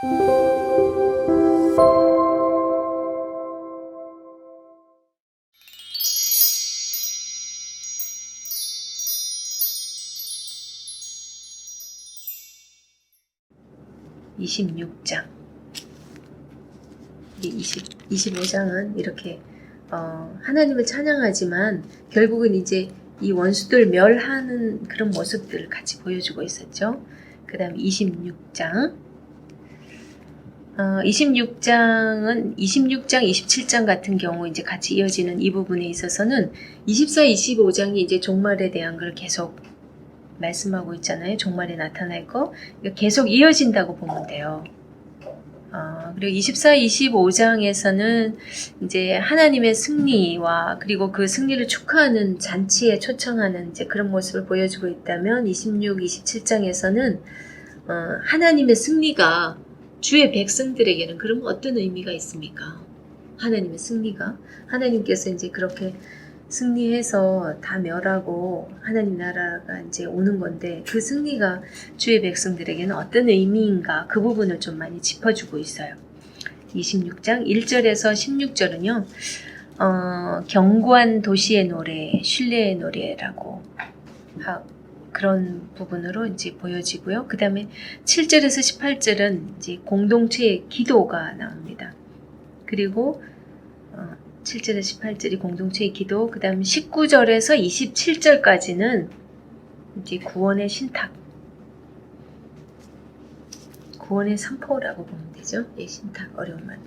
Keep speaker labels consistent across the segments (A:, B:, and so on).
A: (26장) 25장은 이렇게 하나님을 찬양하지만 결국은 이제 이 원수들 멸하는 그런 모습들을 같이 보여주고 있었죠. 그 다음에 26장 26장, 27장 같은 경우 이제 같이 이어지는 이 부분에 있어서는 24, 25장이 이제 종말에 대한 걸 계속 말씀하고 있잖아요. 종말에 나타날 거. 계속 이어진다고 보면 돼요. 그리고 24, 25장에서는 이제 하나님의 승리와 그리고 그 승리를 축하하는 잔치에 초청하는 이제 그런 모습을 보여주고 있다면 26, 27장에서는 하나님의 승리가 주의 백성들에게는 그럼 어떤 의미가 있습니까? 하나님의 승리가 하나님께서 이제 그렇게 승리해서 다 멸하고 하나님 나라가 이제 오는 건데 그 승리가 주의 백성들에게는 어떤 의미인가 그 부분을 좀 많이 짚어주고 있어요. 26장 1절에서 16절은요. 견고한 도시의 노래, 신뢰의 노래라고 그런 부분으로 이제 보여지고요. 그 다음에 7절에서 18절은 이제 공동체의 기도가 나옵니다. 그리고 7절에서 18절이 공동체의 기도, 그 다음에 19절에서 27절까지는 이제 구원의 신탁, 구원의 선포라고 보면 되죠. 예, 신탁, 어려운 말.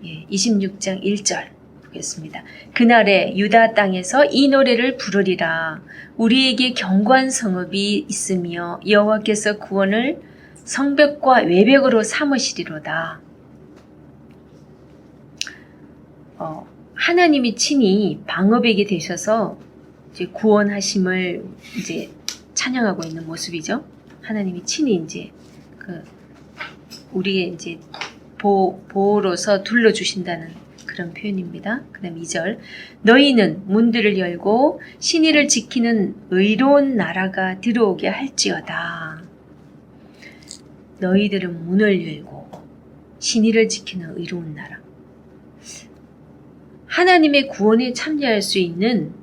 A: 예, 26장 1절 보겠습니다. 그날에 유다 땅에서 이 노래를 부르리라. 우리에게 견고한 성읍이 있으며 여호와께서 구원을 성벽과 외벽으로 삼으시리로다. 하나님이 친히 방어벽이 되셔서 이제 구원하심을 이제 찬양하고 있는 모습이죠. 하나님이 친히 이제 우리의 이제 보호로서 둘러주신다는 그런 표현입니다. 그 다음 2절 너희는 문들을 열고 신의를 지키는 의로운 나라가 들어오게 할지어다. 너희들은 문을 열고 신의를 지키는 의로운 나라. 하나님의 구원에 참여할 수 있는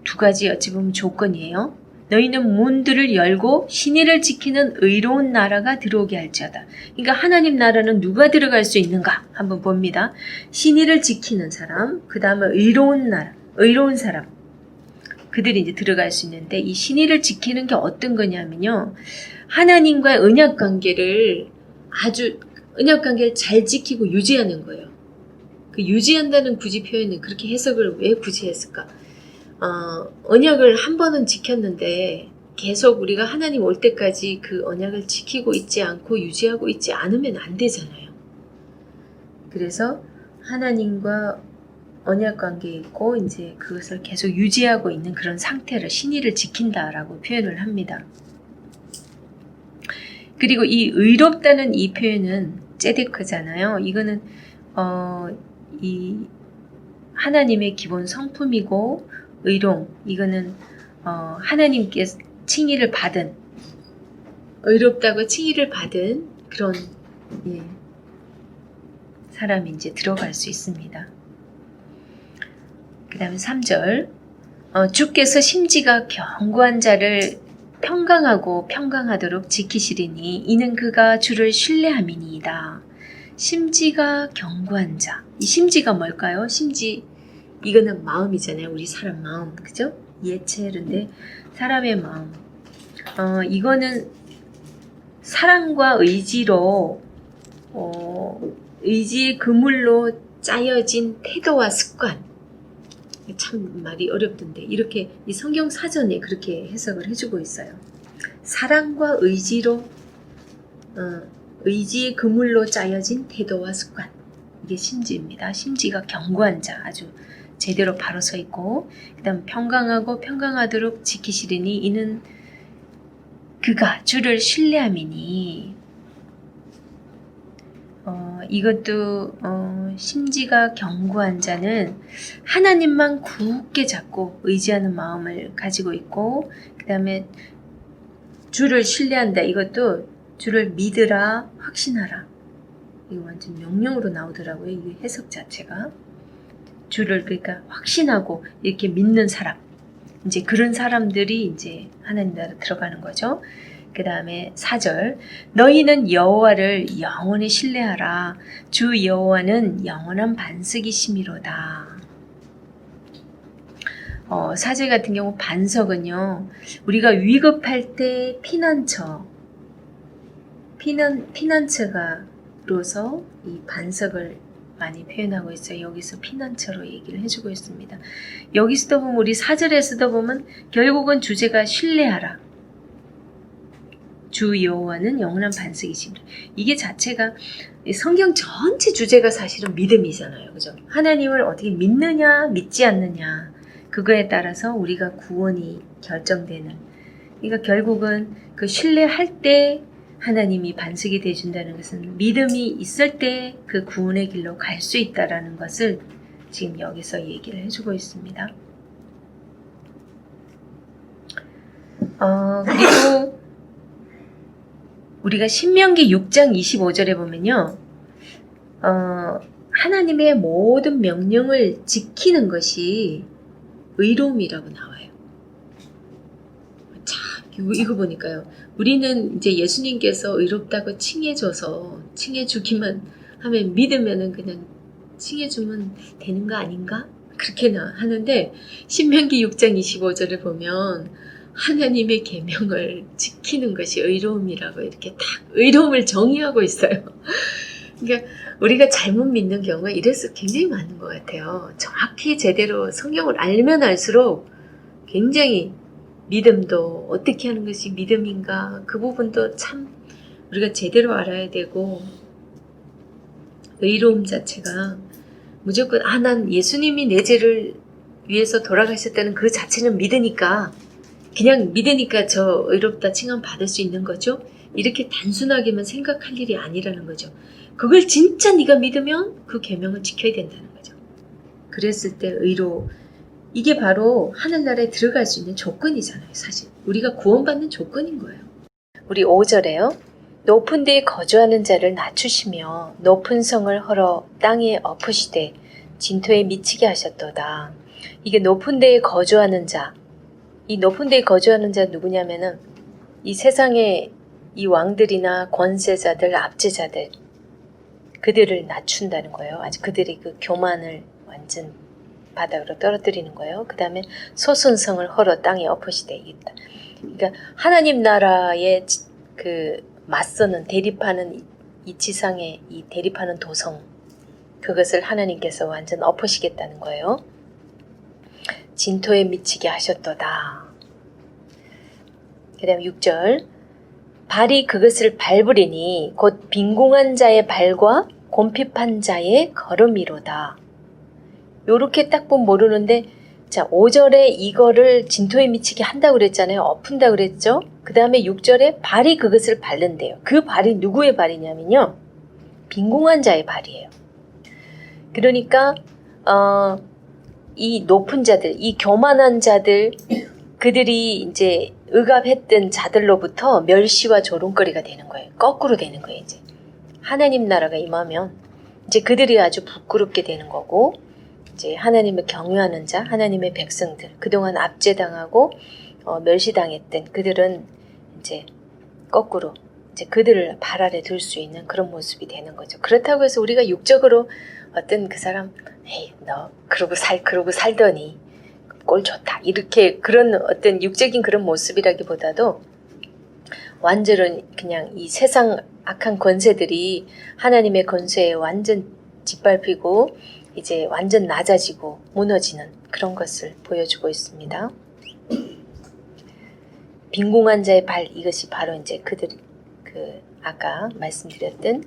A: 두 가지 어찌 보면 조건이에요. 너희는 문들을 열고 신의를 지키는 의로운 나라가 들어오게 할지어다. 그러니까 하나님 나라는 누가 들어갈 수 있는가 한번 봅니다. 신의를 지키는 사람, 그 다음에 의로운 나라, 의로운 사람, 그들이 이제 들어갈 수 있는데 이 신의를 지키는 게 어떤 거냐면요. 하나님과의 언약 관계를 잘 지키고 유지하는 거예요. 그 유지한다는 굳이 표현은 그렇게 해석을 왜 굳이 했을까? 언약을 한 번은 지켰는데 계속 우리가 하나님 올 때까지 그 언약을 지키고 있지 않고 유지하고 있지 않으면 안 되잖아요. 그래서 하나님과 언약 관계에 있고 이제 그것을 계속 유지하고 있는 그런 상태를 신의를 지킨다라고 표현을 합니다. 그리고 이 의롭다는 이 표현은 ጼ데크잖아요. 이거는 이 하나님의 기본 성품이고 의로움 이거는 하나님께서 칭의를 받은 의롭다고 칭의를 받은 그런 사람이 이제 들어갈 수 있습니다. 그 다음에 3절 주께서 심지가 견고한 자를 평강하고 평강하도록 지키시리니 이는 그가 주를 신뢰함이니이다. 심지가 견고한 자. 이 심지가 뭘까요? 심지 이거는 마음이잖아요. 우리 사람 마음, 그죠? 예체른데 사람의 마음. 이거는 사랑과 의지로 의지의 그물로 짜여진 태도와 습관. 참 말이 어렵던데 이렇게 이 성경 사전에 그렇게 해석을 해주고 있어요. 사랑과 의지로 의지의 그물로 짜여진 태도와 습관. 이게 심지입니다. 심지가 견고한 자, 아주 제대로 바로 서 있고, 그 다음 평강하고 평강하도록 지키시리니 이는 그가 주를 신뢰함이니. 이것도 심지가 견고한 자는 하나님만 굳게 잡고 의지하는 마음을 가지고 있고, 그 다음에 주를 신뢰한다. 이것도 주를 믿으라, 확신하라. 이거 완전 명령으로 나오더라고요. 이 해석 자체가. 주를 그러니까 확신하고 이렇게 믿는 사람. 이제 그런 사람들이 이제 하나님 나라 들어가는 거죠. 그 다음에 4절. 너희는 여호와를 영원히 신뢰하라. 주 여호와는 영원한 반석이심이로다. 4절 같은 경우 반석은요. 우리가 위급할 때 피난처가로서 이 반석을 많이 표현하고 있어요. 여기서 피난처로 얘기를 해주고 있습니다. 여기서도 보면 우리 4절에서도 보면 결국은 주제가 신뢰하라. 주 여호와는 영원한 반석이십니다. 이게 자체가 성경 전체 주제가 사실은 믿음이잖아요. 그죠? 하나님을 어떻게 믿느냐 믿지 않느냐 그거에 따라서 우리가 구원이 결정되는. 그러니까 결국은 그 신뢰할 때 하나님이 반석이 되어준다는 것은 믿음이 있을 때 그 구원의 길로 갈 수 있다는 것을 지금 여기서 얘기를 해주고 있습니다. 그리고 우리가 신명기 6장 25절에 보면요. 하나님의 모든 명령을 지키는 것이 의로움이라고 나와요. 참, 이거 보니까요. 우리는 이제 예수님께서 의롭다고 칭해주기만 하면 믿으면은 그냥 칭해주면 되는 거 아닌가? 그렇게 하는데 신명기 6장 25절을 보면 하나님의 계명을 지키는 것이 의로움이라고 이렇게 딱 의로움을 정의하고 있어요. 그러니까 우리가 잘못 믿는 경우가 이래서 굉장히 많은 것 같아요. 정확히 제대로 성경을 알면 알수록 굉장히 믿음도 어떻게 하는 것이 믿음인가 그 부분도 참 우리가 제대로 알아야 되고 의로움 자체가 무조건 난 예수님이 내 죄를 위해서 돌아가셨다는 그 자체는 믿으니까 그냥 믿으니까 저 의롭다 칭함 받을 수 있는 거죠. 이렇게 단순하게만 생각할 일이 아니라는 거죠. 그걸 진짜 네가 믿으면 그 계명을 지켜야 된다는 거죠. 그랬을 때 이게 바로 하늘나라에 들어갈 수 있는 조건이잖아요. 사실 우리가 구원받는 조건인 거예요. 우리 5절에요. 높은 데에 거주하는 자를 낮추시며 높은 성을 헐어 땅에 엎으시되 진토에 미치게 하셨도다. 이게 높은 데에 거주하는 자. 이 높은 데에 거주하는 자 누구냐면은 이 세상의 이 왕들이나 권세자들, 압제자들 그들을 낮춘다는 거예요. 아주 그들이 그 교만을 완전 바닥으로 떨어뜨리는 거예요. 그 다음에 소순성을 헐어 땅에 엎으시되 있다. 그러니까 하나님 나라에 그 맞서는 대립하는 이 지상의 이 대립하는 도성 그것을 하나님께서 완전 엎으시겠다는 거예요. 진토에 미치게 하셨도다. 그 다음 6절 발이 그것을 밟으리니 곧 빈궁한 자의 발과 곰핍한 자의 걸음이로다. 요렇게 딱 보면 모르는데 자 5절에 이거를 진토에 미치게 한다고 그랬잖아요. 엎은다고 그랬죠. 그 다음에 6절에 발이 그것을 밟는데요. 그 발이 누구의 발이냐면요. 빈궁한 자의 발이에요. 그러니까 이 높은 자들, 이 교만한 자들 그들이 이제 억압했던 자들로부터 멸시와 조롱거리가 되는 거예요. 거꾸로 되는 거예요. 이제 하나님 나라가 임하면 이제 그들이 아주 부끄럽게 되는 거고 이제 하나님을 경유하는 자, 하나님의 백성들 그동안 압제당하고 멸시당했던 그들은 이제 거꾸로 이제 그들을 발 아래 둘 수 있는 그런 모습이 되는 거죠. 그렇다고 해서 우리가 육적으로 어떤 그 사람 에이 너 그러고 살더니 꼴 좋다 이렇게 그런 어떤 육적인 그런 모습이라기보다도 완전히 그냥 이 세상 악한 권세들이 하나님의 권세에 완전 짓밟히고 이제 완전 낮아지고 무너지는 그런 것을 보여주고 있습니다. 빈궁한 자의 발 이것이 바로 이제 그들이 그 아까 말씀드렸던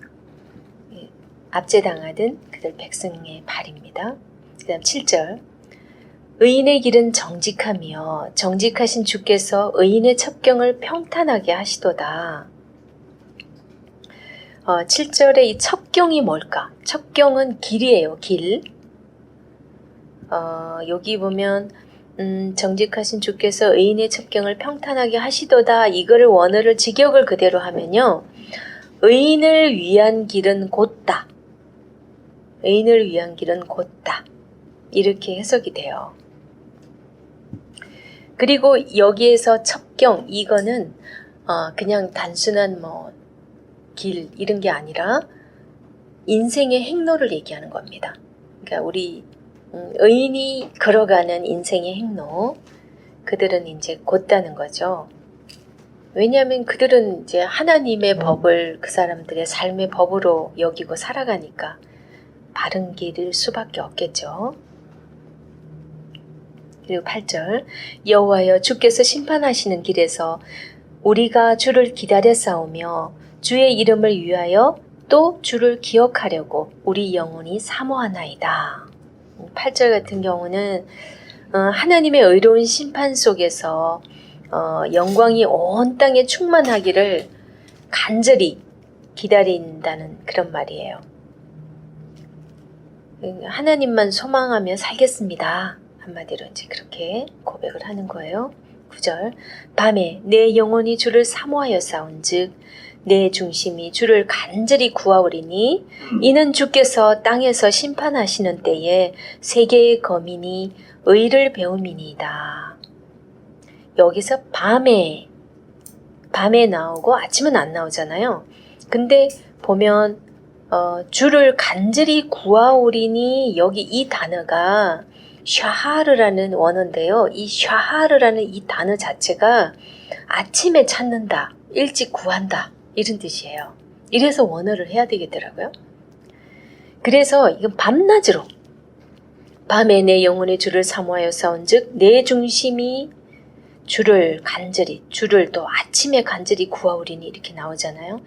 A: 압제당하던 그들 백성의 발입니다. 그 다음 7절 의인의 길은 정직하며 정직하신 주께서 의인의 첩경을 평탄하게 하시도다. 7절에 이 첩경이 뭘까? 첩경은 길이에요. 길. 여기 보면 정직하신 주께서 의인의 첩경을 평탄하게 하시도다. 이거를 원어를 직역을 그대로 하면요. 의인을 위한 길은 곧다. 의인을 위한 길은 곧다. 이렇게 해석이 돼요. 그리고 여기에서 첩경, 이거는 그냥 단순한 길 이런 게 아니라 인생의 행로를 얘기하는 겁니다. 그러니까 우리 의인이 걸어가는 인생의 행로, 그들은 이제 곧다는 거죠. 왜냐하면 그들은 이제 하나님의 법을 그 사람들의 삶의 법으로 여기고 살아가니까 바른 길일 수밖에 없겠죠. 그리고 8절, 여호와여 주께서 심판하시는 길에서 우리가 주를 기다려 싸우며 주의 이름을 위하여 또 주를 기억하려고 우리 영혼이 사모하나이다. 8절 같은 경우는 하나님의 의로운 심판 속에서 영광이 온 땅에 충만하기를 간절히 기다린다는 그런 말이에요. 하나님만 소망하며 살겠습니다. 한마디로 이제 그렇게 고백을 하는 거예요. 9절, 밤에 내 영혼이 주를 사모하여 싸운즉 내 중심이 주를 간절히 구하오리니 이는 주께서 땅에서 심판하시는 때에 세계의 거민이 의를 배움이니이다. 여기서 밤에 나오고 아침은 안 나오잖아요. 근데 보면 주를 간절히 구하오리니 여기 이 단어가 샤하르라는 원어인데요. 이 샤하르라는 이 단어 자체가 아침에 찾는다, 일찍 구한다 이런 뜻이에요. 이래서 원어를 해야 되겠더라고요. 그래서 이건 밤낮으로 밤에 내 영혼의 주를 사모하여 싸운즉 내 중심이 주를 또 아침에 간절히 구하오리니 이렇게 나오잖아요.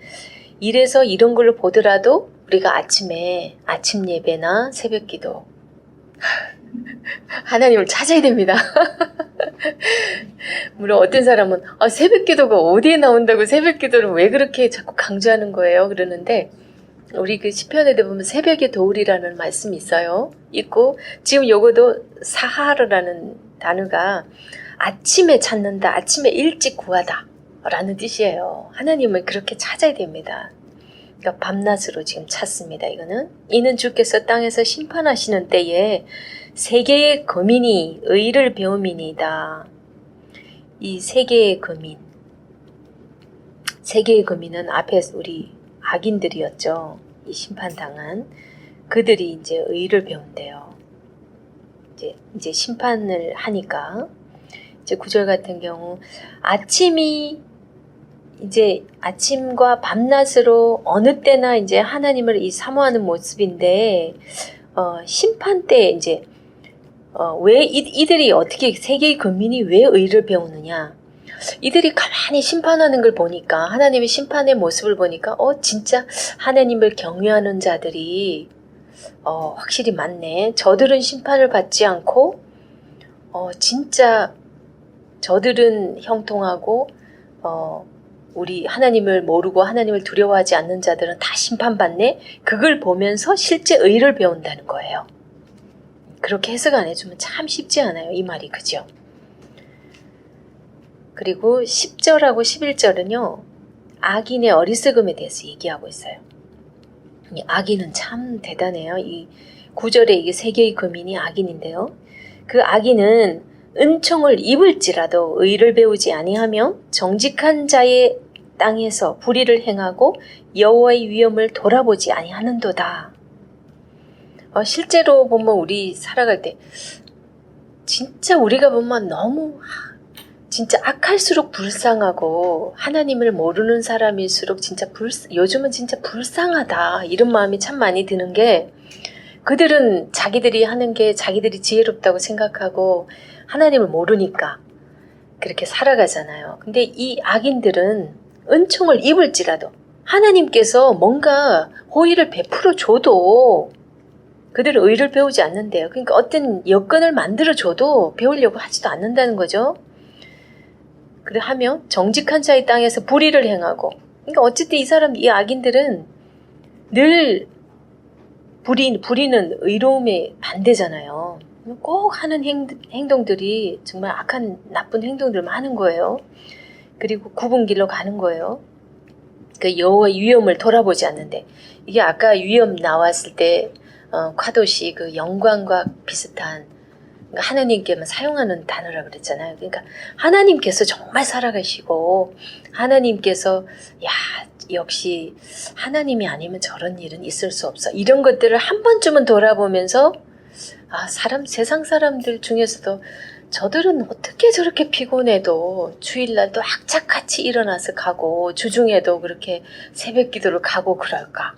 A: 이래서 이런 걸로 보더라도 우리가 아침에 아침 예배나 새벽 기도 하나님을 찾아야 됩니다. 물론 어떤 사람은 새벽 기도가 어디에 나온다고 새벽 기도를 왜 그렇게 자꾸 강조하는 거예요? 그러는데 우리 그 시편에도 보면 새벽의 도울이라는 말씀이 있고 지금 요거도 사하르라는 단어가 아침에 찾는다, 아침에 일찍 구하다 라는 뜻이에요. 하나님을 그렇게 찾아야 됩니다. 그러니까 밤낮으로 지금 찾습니다. 이는 주께서 땅에서 심판하시는 때에 세계의 거민이 의를 배움이니이다. 이 세계의 거민은 앞에 우리 악인들이었죠. 이 심판당한 그들이 이제 의를 배운대요. 이제 심판을 하니까 이제 9절 같은 경우 아침과 밤낮으로 어느 때나 이제 하나님을 사모하는 모습인데 심판 때 이제 왜 이들이 어떻게 세계의 국민이 왜 의를 배우느냐? 이들이 가만히 심판하는 걸 보니까 하나님의 심판의 모습을 보니까 진짜 하나님을 경외하는 자들이 확실히 많네. 저들은 심판을 받지 않고 진짜 저들은 형통하고 우리 하나님을 모르고 하나님을 두려워하지 않는 자들은 다 심판받네. 그걸 보면서 실제 의를 배운다는 거예요. 그렇게 해석 안 해주면 참 쉽지 않아요. 이 말이 그죠? 그리고 10절하고 11절은요. 악인의 어리석음에 대해서 얘기하고 있어요. 이 악인은 참 대단해요. 이 9절에 이게 세계의 거민이 악인인데요. 그 악인은 은총을 입을지라도 의를 배우지 아니하며 정직한 자의 땅에서 불의를 행하고 여호와의 위엄을 돌아보지 아니하는도다. 실제로 보면 우리 살아갈 때 진짜 우리가 보면 너무 진짜 악할수록 불쌍하고 하나님을 모르는 사람일수록 진짜 요즘은 진짜 불쌍하다 이런 마음이 참 많이 드는 게 그들은 자기들이 하는 게 자기들이 지혜롭다고 생각하고 하나님을 모르니까 그렇게 살아가잖아요. 근데 이 악인들은 은총을 입을지라도 하나님께서 뭔가 호의를 베풀어 줘도 그들은 의를 배우지 않는데요. 그러니까 어떤 여건을 만들어 줘도 배우려고 하지도 않는다는 거죠. 그래 하면 정직한 자의 땅에서 불의를 행하고 그러니까 어쨌든 이 악인들은 늘 불의는 의로움에 반대잖아요. 꼭 하는 행동들이 정말 악한 나쁜 행동들 많은 거예요. 그리고 굽은 길로 가는 거예요. 그 여호와의 위엄을 돌아보지 않는데, 이게 아까 위엄 나왔을 때 카도시 그 영광과 비슷한, 그러니까 하나님께만 사용하는 단어라 그랬잖아요. 그러니까 하나님께서 정말 살아가시고 하나님께서 야 역시 하나님이 아니면 저런 일은 있을 수 없어, 이런 것들을 한 번쯤은 돌아보면서 세상 사람들 중에서도 저들은 어떻게 저렇게 피곤해도 주일날도 악착같이 일어나서 가고 주중에도 그렇게 새벽 기도를 가고 그럴까?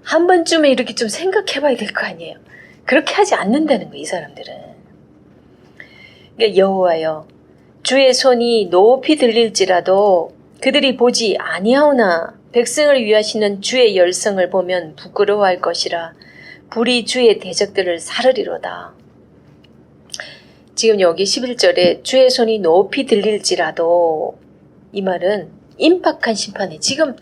A: 한 번쯤은 이렇게 좀 생각해 봐야 될 거 아니에요. 그렇게 하지 않는다는 거예요, 이 사람들은. 그러니까 여호와여, 주의 손이 높이 들릴지라도 그들이 보지 아니하오나 백성을 위하시는 주의 열성을 보면 부끄러워할 것이라. 불이 주의 대적들을 사르리로다. 지금 여기 11절에 주의 손이 높이 들릴지라도, 이 말은 임박한 심판이, 지금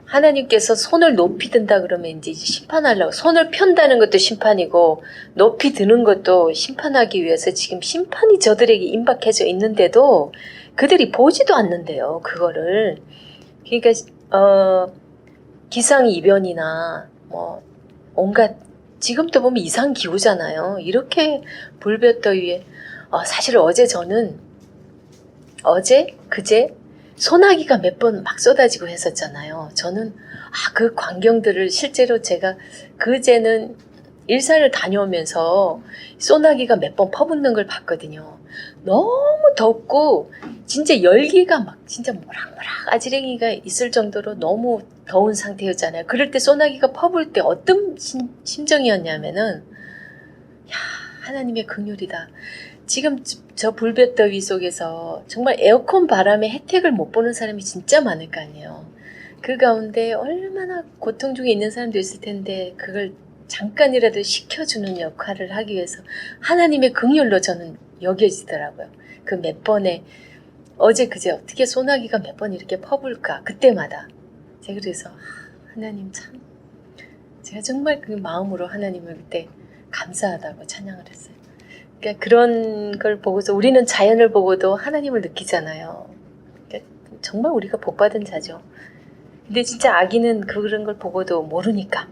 A: 하나님께서 손을 높이 든다 그러면 이제 심판하려고, 손을 편다는 것도 심판이고 높이 드는 것도 심판하기 위해서 지금 심판이 저들에게 임박해져 있는데도 그들이 보지도 않는데요, 그거를. 그러니까 기상이변이나 뭐 온갖, 지금도 보면 이상 기후잖아요. 이렇게 불볕더위에 사실 그제 소나기가 몇 번 막 쏟아지고 했었잖아요. 저는 그 광경들을 실제로 제가 그제는 일산을 다녀오면서 소나기가 몇 번 퍼붓는 걸 봤거든요. 너무 덥고 진짜 열기가 막 진짜 모락모락 아지랭이가 있을 정도로 너무 더운 상태였잖아요. 그럴 때 소나기가 퍼부을 때 어떤 심정이었냐면은, 하나님의 긍휼이다. 지금 저 불볕더위 속에서 정말 에어컨 바람의 혜택을 못 보는 사람이 진짜 많을 거 아니에요. 그 가운데 얼마나 고통 중에 있는 사람도 있을 텐데 그걸 잠깐이라도 식혀주는 역할을 하기 위해서 하나님의 긍휼로 저는 여겨지더라고요. 그 몇 번에, 그제 어떻게 소나기가 몇 번 이렇게 퍼불까, 그때마다. 제가 그래서 하나님 참, 제가 정말 그 마음으로 하나님을 그때 감사하다고 찬양을 했어요. 그러니까 그런 걸 보고서 우리는 자연을 보고도 하나님을 느끼잖아요. 그러니까 정말 우리가 복받은 자죠. 근데 진짜 아기는 그런 걸 보고도 모르니까.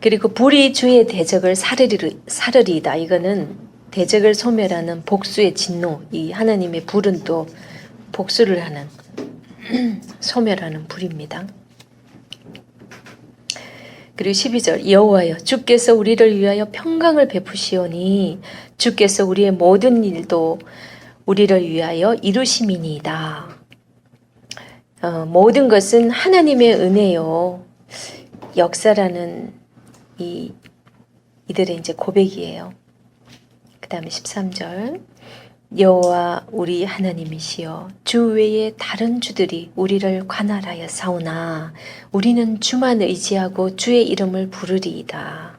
A: 그리고 불이 주의 대적을 사르리이다. 이거는 대적을 소멸하는 복수의 진노. 이 하나님의 불은 또 복수를 하는 소멸하는 불입니다. 그리고 12절, 여호와여, 주께서 우리를 위하여 평강을 베푸시오니 주께서 우리의 모든 일도 우리를 위하여 이루심이니이다. 모든 것은 하나님의 은혜요. 역사라는 이들의 이제 고백이에요. 그 다음에 13절, 여호와 우리 하나님이시여, 주 외에 다른 주들이 우리를 관할하여 사오나 우리는 주만 의지하고 주의 이름을 부르리이다.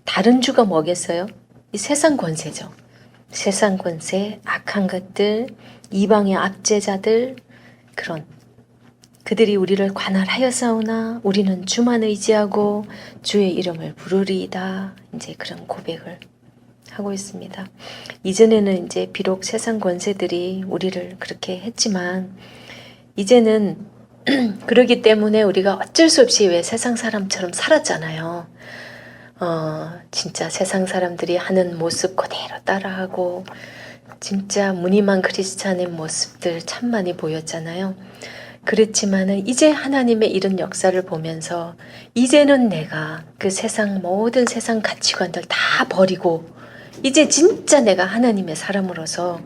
A: 다른 주가 뭐겠어요? 이 세상 권세죠. 세상 권세, 악한 것들, 이방의 압제자들, 그들이 우리를 관할하여 사오나 우리는 주만 의지하고 주의 이름을 부르리이다. 이제 그런 고백을 하고 있습니다. 이전에는 이제 비록 세상 권세들이 우리를 그렇게 했지만 이제는 그러기 때문에 우리가 어쩔 수 없이 왜 세상 사람처럼 살았잖아요. 진짜 세상 사람들이 하는 모습 그대로 따라하고 진짜 무늬만 크리스찬의 모습들 참 많이 보였잖아요. 그렇지만은 이제 하나님의 이런 역사를 보면서 이제는 내가 그 세상 모든 세상 가치관들 다 버리고 이제 진짜 내가 하나님의 사람으로서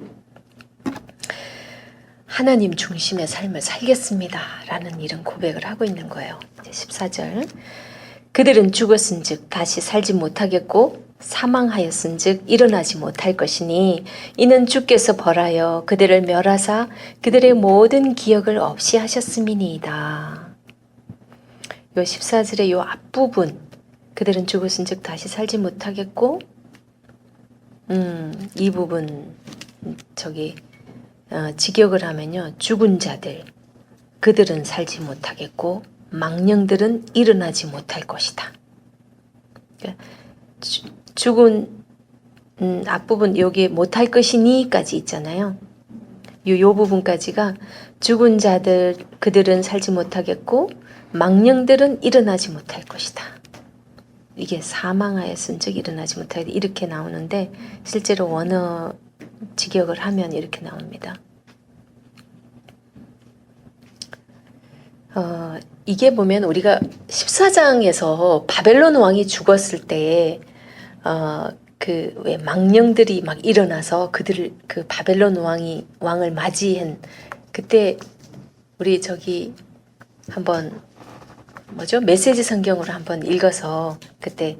A: 하나님 중심의 삶을 살겠습니다. 라는 이런 고백을 하고 있는 거예요. 14절, 그들은 죽었은즉 다시 살지 못하겠고 사망하였은즉 일어나지 못할 것이니 이는 주께서 벌하여 그들을 멸하사 그들의 모든 기억을 없이 하셨음이니이다. 요 14절의 요 앞부분, 그들은 죽었은즉 다시 살지 못하겠고, 이 부분 직역을 하면요, 죽은 자들 그들은 살지 못하겠고 망령들은 일어나지 못할 것이다. 그러니까 죽은 앞부분 여기 못할 것이니까지 있잖아요. 요 부분까지가 죽은 자들 그들은 살지 못하겠고 망령들은 일어나지 못할 것이다. 이게 사망하였은즉 일어나지 못하겠다 이렇게 나오는데 실제로 원어 직역을 하면 이렇게 나옵니다. 이게 보면 우리가 14장에서 바벨론 왕이 죽었을 때에 그 왜 망령들이 막 일어나서 그들을 그 바벨론 왕을 맞이한 그때 우리 저기 한번 뭐죠? 메시지 성경으로 한번 읽어서 그때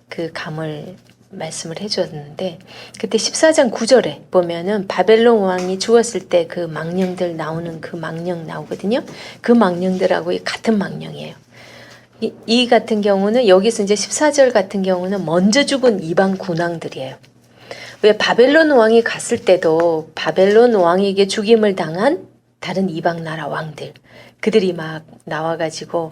A: 그 감을 말씀을 해주었는데 그때 14장 9절에 보면은 바벨론 왕이 죽었을 때 그 망령들 나오는 그 망령 나오거든요. 그 망령들하고 같은 망령이에요. 이 같은 경우는 여기서 이제 14절 같은 경우는 먼저 죽은 이방 군왕들이에요. 왜 바벨론 왕이 갔을 때도 바벨론 왕에게 죽임을 당한 다른 이방 나라 왕들 그들이 막 나와가지고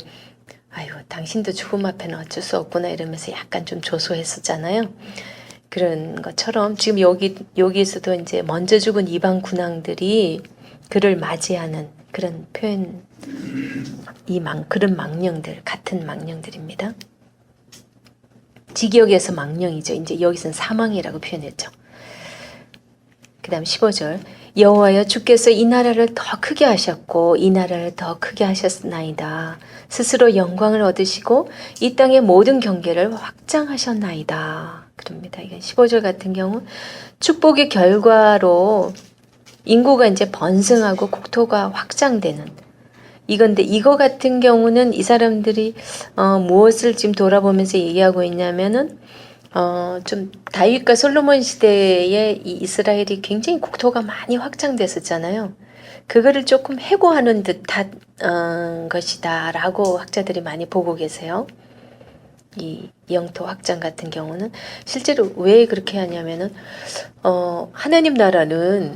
A: 아유 당신도 죽음 앞에는 어쩔 수 없구나 이러면서 약간 좀 조소했었잖아요. 그런 것처럼 지금 여기서도 이제 먼저 죽은 이방 군왕들이 그를 맞이하는 그런 표현 그런 망령들 같은 망령들입니다. 직역에서 망령이죠. 이제 여기서는 사망이라고 표현했죠. 그 다음 15절 여호와여 주께서 이 나라를 더 크게 하셨고 이 나라를 더 크게 하셨나이다. 스스로 영광을 얻으시고 이 땅의 모든 경계를 확장하셨나이다. 그럽니다. 이건 15절 같은 경우 축복의 결과로 인구가 이제 번성하고 국토가 확장되는 이건데 이거 같은 경우는 이 사람들이 무엇을 지금 돌아보면서 얘기하고 있냐면은 좀 다윗과 솔로몬 시대에 이 이스라엘이 굉장히 국토가 많이 확장됐었잖아요. 그거를 조금 해고하는 듯한 것이다라고 학자들이 많이 보고 계세요. 이 영토 확장 같은 경우는 실제로 왜 그렇게 하냐면은 하나님 나라는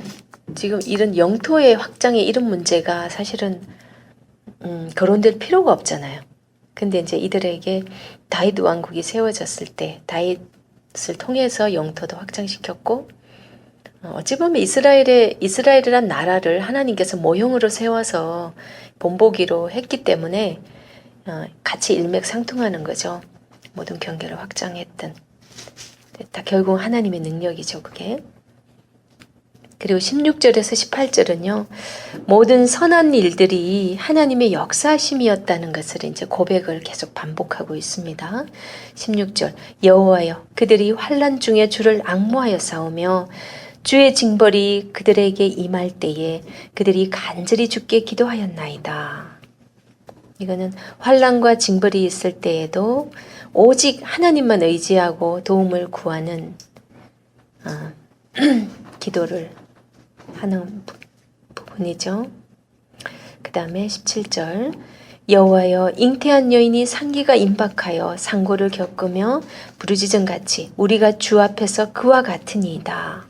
A: 지금 이런 영토의 확장의 이런 문제가 사실은 거론될 필요가 없잖아요. 근데 이제 이들에게 다윗 왕국이 세워졌을 때 다윗을 통해서 영토도 확장시켰고 어찌 보면 이스라엘이란 나라를 하나님께서 모형으로 세워서 본보기로 했기 때문에 같이 일맥상통하는 거죠. 모든 경계를 확장했던 다 결국 하나님의 능력이죠. 그게. 그리고 16절에서 18절은요. 모든 선한 일들이 하나님의 역사심이었다는 것을 이제 고백을 계속 반복하고 있습니다. 16절 여호와여 그들이 환난 중에 주를 앙모하여 싸우며 주의 징벌이 그들에게 임할 때에 그들이 간절히 주께 기도하였나이다. 이거는 환난과 징벌이 있을 때에도 오직 하나님만 의지하고 도움을 구하는 기도를 하는 부분이죠. 그 다음에 17절 여호와여 잉태한 여인이 상기가 임박하여 상고를 겪으며 부르짖음같이 우리가 주 앞에서 그와 같으니이다.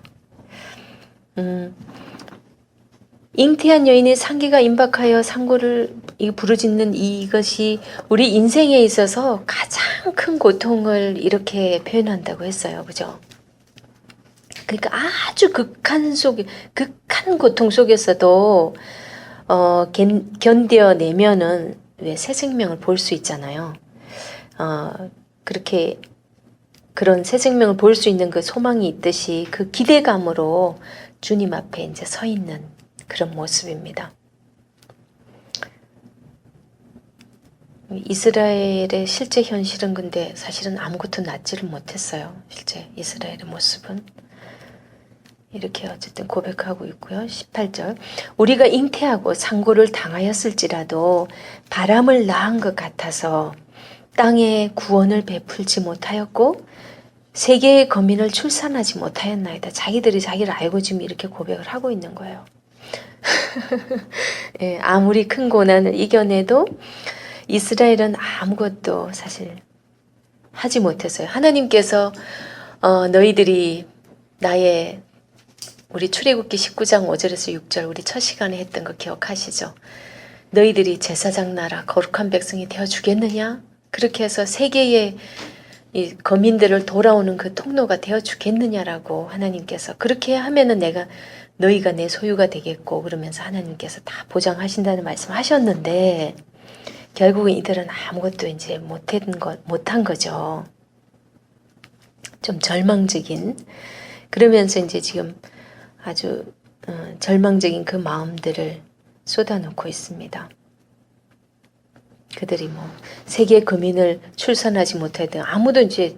A: 잉태한 여인의 상기가 임박하여 상고를 부르짖는 이것이 우리 인생에 있어서 가장 큰 고통을 이렇게 표현한다고 했어요. 그죠? 그러니까 아주 극한 고통 속에서도 견뎌내면은 왜 새 생명을 볼 수 있잖아요. 그렇게 그런 새 생명을 볼 수 있는 그 소망이 있듯이 그 기대감으로 주님 앞에 이제 서 있는 그런 모습입니다. 이스라엘의 실제 현실은 근데 사실은 아무것도 낫지를 못했어요. 실제 이스라엘의 모습은. 이렇게 어쨌든 고백하고 있고요. 18절 우리가 잉태하고 상고를 당하였을지라도 바람을 낳은 것 같아서 땅에 구원을 베풀지 못하였고 세계의 거민을 출산하지 못하였나이다. 자기들이 자기를 알고 지금 이렇게 고백을 하고 있는 거예요. 예, 아무리 큰 고난을 이겨내도 이스라엘은 아무것도 사실 하지 못했어요. 하나님께서 너희들이 나의 우리 출애굽기 19장 5절에서 6절 우리 첫 시간에 했던 거 기억하시죠? 너희들이 제사장 나라 거룩한 백성이 되어주겠느냐? 그렇게 해서 세계의 이 거민들을 돌아오는 그 통로가 되어 주겠느냐라고 하나님께서 그렇게 하면은 너희가 내 소유가 되겠고 그러면서 하나님께서 다 보장하신다는 말씀하셨는데 결국은 이들은 아무것도 이제 못한 거죠. 좀 절망적인 그러면서 이제 지금 아주 절망적인 그 마음들을 쏟아놓고 있습니다. 그들이 뭐 세계 거민을 출산하지 못하든 아무도 이제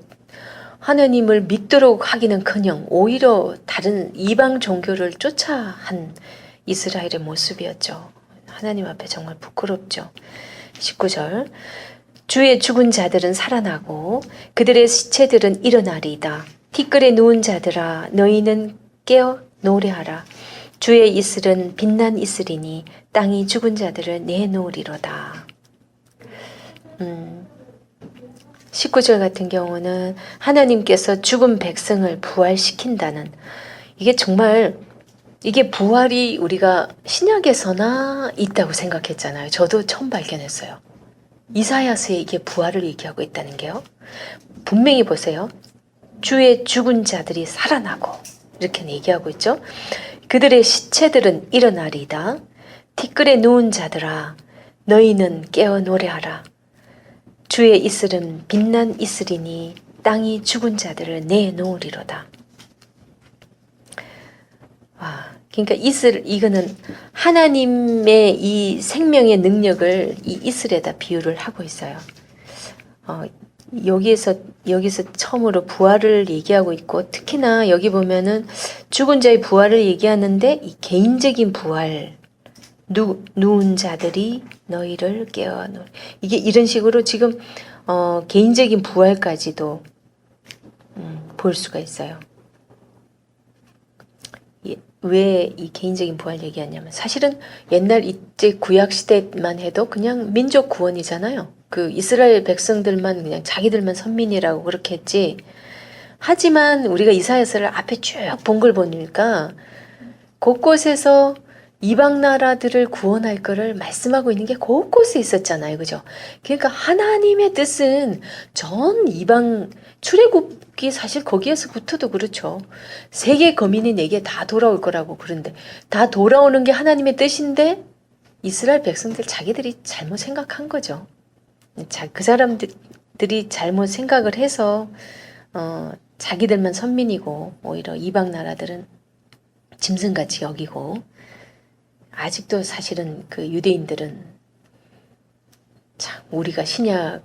A: 하나님을 믿도록 하기는커녕 오히려 다른 이방 종교를 쫓아한 이스라엘의 모습이었죠. 하나님 앞에 정말 부끄럽죠. 19절 주의 죽은 자들은 살아나고 그들의 시체들은 일어나리이다. 티끌에 누운 자들아 너희는 깨어 노래하라. 주의 이슬은 빛난 이슬이니 땅이 죽은 자들을 내놓으리로다. 19절 같은 경우는 하나님께서 죽은 백성을 부활시킨다는 이게 정말 이게 부활이 우리가 신약에서나 있다고 생각했잖아요. 저도 처음 발견했어요. 이사야서에 이게 부활을 얘기하고 있다는 게요. 분명히 보세요. 주의 죽은 자들이 살아나고 이렇게 얘기하고 있죠. 그들의 시체들은 일어나리이다. 티끌에 누운 자들아 너희는 깨어 노래하라. 주의 이슬은 빛난 이슬이니 땅이 죽은 자들을 내놓으리로다. 그러니까 이거는 하나님의 이 생명의 능력을 이 이슬에다 비유를 하고 있어요. 여기서 처음으로 부활을 얘기하고 있고 특히나 여기 보면은 죽은 자의 부활을 얘기하는데 이 개인적인 부활 누운 자들이 너희를 깨워놓으리. 이게 이런 식으로 지금 개인적인 부활까지도 볼 수가 있어요. 왜 이 개인적인 부활 얘기하냐면 사실은 옛날 이제 구약 시대만 해도 그냥 민족 구원이잖아요. 그 이스라엘 백성들만 그냥 자기들만 선민이라고 그렇게 했지. 하지만 우리가 이사야서를 앞에 쭉 본 걸 보니까 곳곳에서 이방 나라들을 구원할 거를 말씀하고 있는 게 곳곳에 있었잖아요. 그죠? 그러니까 하나님의 뜻은 전 이방 출애굽기 사실 거기에서부터도 그렇죠. 세계 거민이 내게 다 돌아올 거라고 그런데 다 돌아오는 게 하나님의 뜻인데 이스라엘 백성들 자기들이 잘못 생각한 거죠. 그 사람들이 잘못 생각을 해서 자기들만 선민이고 오히려 이방 나라들은 짐승같이 여기고 아직도 사실은 그 유대인들은 참 우리가 신약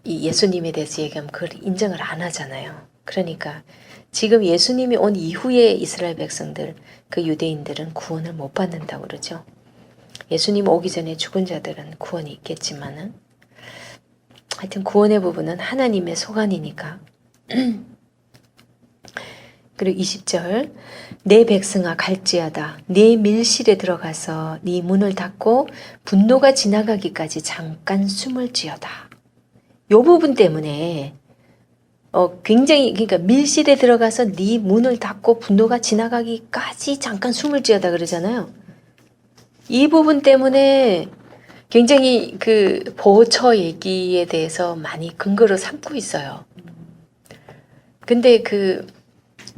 A: 이 예수님에 대해서 얘기하면 그걸 인정을 안 하잖아요. 그러니까 지금 예수님이 온 이후에 이스라엘 백성들 그 유대인들은 구원을 못 받는다고 그러죠. 예수님 오기 전에 죽은 자들은 구원이 있겠지만은 하여튼 구원의 부분은 하나님의 소관이니까. 그리고 20절 내 백성아 갈지어다 네 밀실에 들어가서 네 문을 닫고 분노가 지나가기까지 잠깐 숨을 지어다. 요 부분 때문에 굉장히 그러니까 밀실에 들어가서 네 문을 닫고 분노가 지나가기까지 잠깐 숨을 지어다 그러잖아요. 이 부분 때문에 굉장히 그 보호처 얘기에 대해서 많이 근거로 삼고 있어요. 근데 그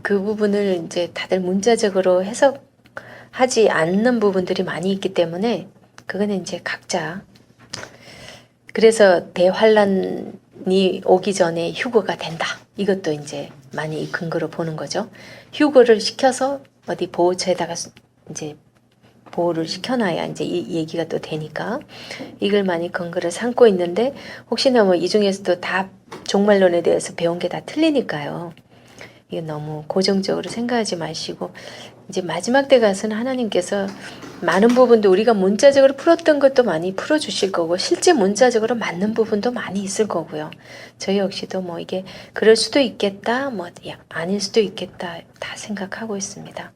A: 부분을 이제 다들 문자적으로 해석하지 않는 부분들이 많이 있기 때문에 그거는 이제 각자 그래서 대환란이 오기 전에 휴거가 된다. 이것도 이제 많이 근거로 보는 거죠. 휴거를 시켜서 어디 보호처에다가 이제 보호를 시켜놔야 이제 이 얘기가 또 되니까 이걸 많이 근거를 삼고 있는데 혹시나 뭐 이 중에서도 다 종말론에 대해서 배운 게 다 틀리니까요. 이게 너무 고정적으로 생각하지 마시고 이제 마지막 때 가서는 하나님께서 많은 부분도 우리가 문자적으로 풀었던 것도 많이 풀어주실 거고 실제 문자적으로 맞는 부분도 많이 있을 거고요. 저희 역시도 뭐 이게 그럴 수도 있겠다 뭐 아닐 수도 있겠다 다 생각하고 있습니다.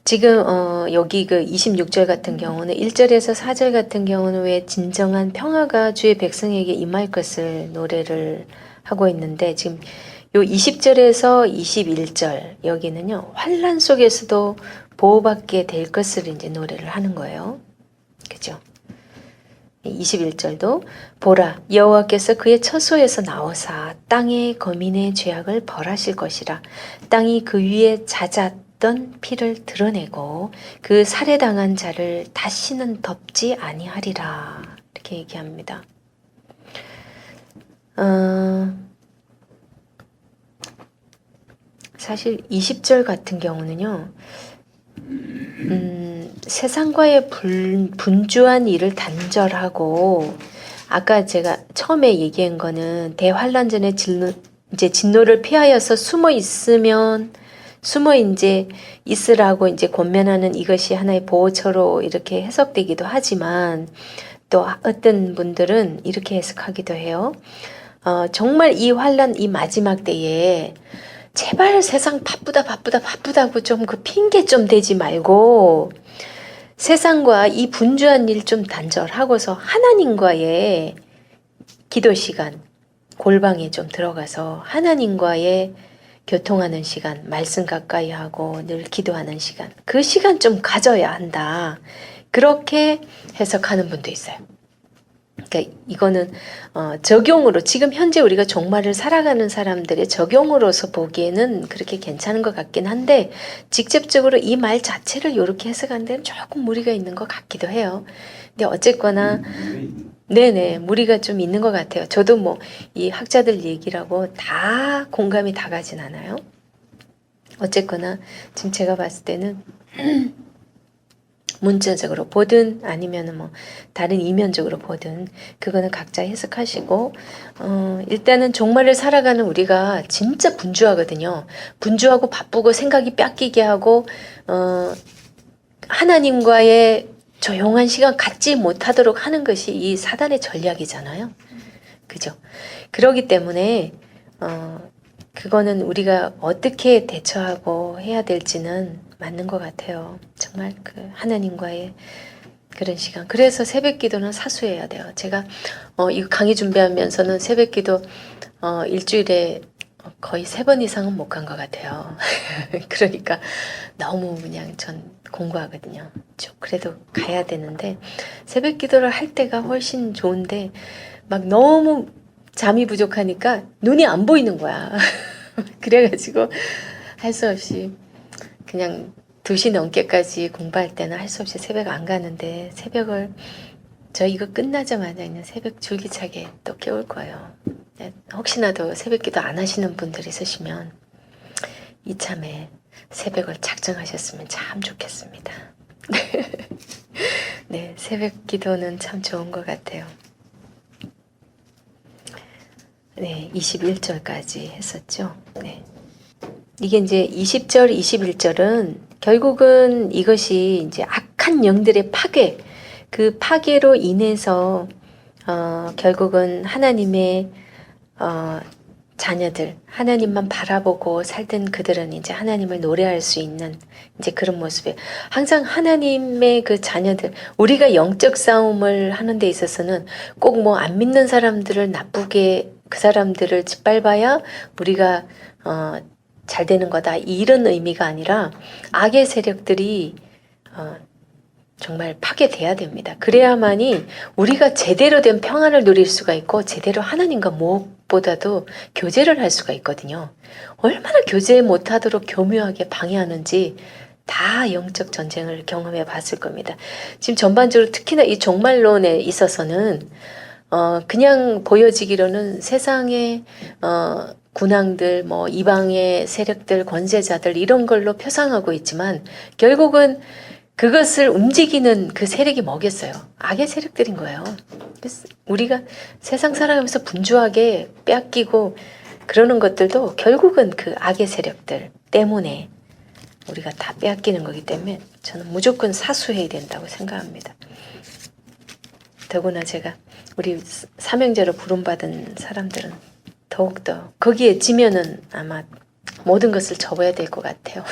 A: 지금 여기 그 26절 같은 경우는 1절에서 4절 같은 경우는 왜 진정한 평화가 주의 백성에게 임할 것을 노래를 하고 있는데 지금 요 20절에서 21절 여기는요 환란 속에서도 보호받게 될 것을 이제 노래를 하는 거예요. 그죠? 21절도 보라 여호와께서 그의 처소에서 나오사 땅의 거민의 죄악을 벌하실 것이라. 땅이 그 위에 잦았던 피를 드러내고 그 살해당한 자를 다시는 덮지 아니하리라. 이렇게 얘기합니다. 사실 20절 같은 경우는요. 세상과의 분주한 일을 단절하고, 아까 제가 처음에 얘기한 거는 대환란 전에 이제 진노를 피하여서 숨어 이제 있으라고 이제 권면하는 이것이 하나의 보호처로 이렇게 해석되기도 하지만, 또 어떤 분들은 이렇게 해석하기도 해요. 정말 이 환란, 이 마지막 때에 제발 세상 바쁘다고 좀 그 핑계 좀 대지 말고 세상과 이 분주한 일 좀 단절하고서 하나님과의 기도 시간, 골방에 좀 들어가서 하나님과의 교통하는 시간, 말씀 가까이 하고 늘 기도하는 시간, 그 시간 좀 가져야 한다. 그렇게 해석하는 분도 있어요. 그러니까 이거는 적용으로 지금 현재 우리가 종말을 살아가는 사람들의 적용으로서 보기에는 그렇게 괜찮은 것 같긴 한데, 직접적으로 이 말 자체를 이렇게 해석하는 데는 조금 무리가 있는 것 같기도 해요. 근데 어쨌거나 네네, 무리가 좀 있는 것 같아요. 저도 뭐 이 학자들 얘기라고 다 공감이 다 가진 않아요. 어쨌거나 지금 제가 봤을 때는 문자적으로 보든 아니면 뭐 다른 이면적으로 보든 그거는 각자 해석하시고, 일단은 종말을 살아가는 우리가 진짜 분주하거든요. 분주하고 바쁘고 생각이 뺏기게 하고 하나님과의 조용한 시간 갖지 못하도록 하는 것이 이 사단의 전략이잖아요. 그죠? 그렇기 때문에 그거는 우리가 어떻게 대처하고 해야 될지는 맞는 것 같아요. 정말 그 하나님과의 그런 시간. 그래서 새벽 기도는 사수해야 돼요. 제가 이거 강의 준비하면서는 새벽 기도 일주일에 거의 3번 이상은 못 간 것 같아요. 그러니까 너무 그냥 전 공부하거든요. 그래도 가야 되는데 새벽 기도를 할 때가 훨씬 좋은데 막 너무 잠이 부족하니까 눈이 안 보이는 거야. 그래가지고 할 수 없이 그냥 2시 넘게까지 공부할 때는 할 수 없이 새벽 안 가는데, 새벽을 저 이거 끝나자마자 그냥 새벽 줄기차게 또 깨울 거예요. 혹시나도 새벽 기도 안 하시는 분들 있으시면 이참에 새벽을 작정하셨으면 참 좋겠습니다. 네, 새벽 기도는 참 좋은 것 같아요. 네, 21절까지 했었죠. 네. 이게 이제 20절, 21절은 결국은 이것이 이제 악한 영들의 파괴, 그 파괴로 인해서 결국은 하나님의 자녀들, 하나님만 바라보고 살던 그들은 이제 하나님을 노래할 수 있는 이제 그런 모습이에요. 항상 하나님의 그 자녀들, 우리가 영적 싸움을 하는 데 있어서는 꼭 뭐 안 믿는 사람들을 나쁘게, 그 사람들을 짓밟아야 우리가 잘 되는 거다, 이런 의미가 아니라 악의 세력들이 정말 파괴돼야 됩니다. 그래야만이 우리가 제대로 된 평안을 누릴 수가 있고 제대로 하나님과 무엇보다도 교제를 할 수가 있거든요. 얼마나 교제 못하도록 교묘하게 방해하는지 다 영적 전쟁을 경험해 봤을 겁니다. 지금 전반적으로 특히나 이 종말론에 있어서는 그냥 보여지기로는 세상의 군왕들, 뭐 이방의 세력들, 권세자들 이런 걸로 표상하고 있지만 결국은 그것을 움직이는 그 세력이 뭐겠어요? 악의 세력들인 거예요. 우리가 세상 살아가면서 분주하게 빼앗기고 그러는 것들도 결국은 그 악의 세력들 때문에 우리가 다 빼앗기는 거기 때문에 저는 무조건 사수해야 된다고 생각합니다. 더구나 제가 우리 사명자로 부름받은 사람들은 더욱더 거기에 지면은 아마 모든 것을 접어야 될 것 같아요.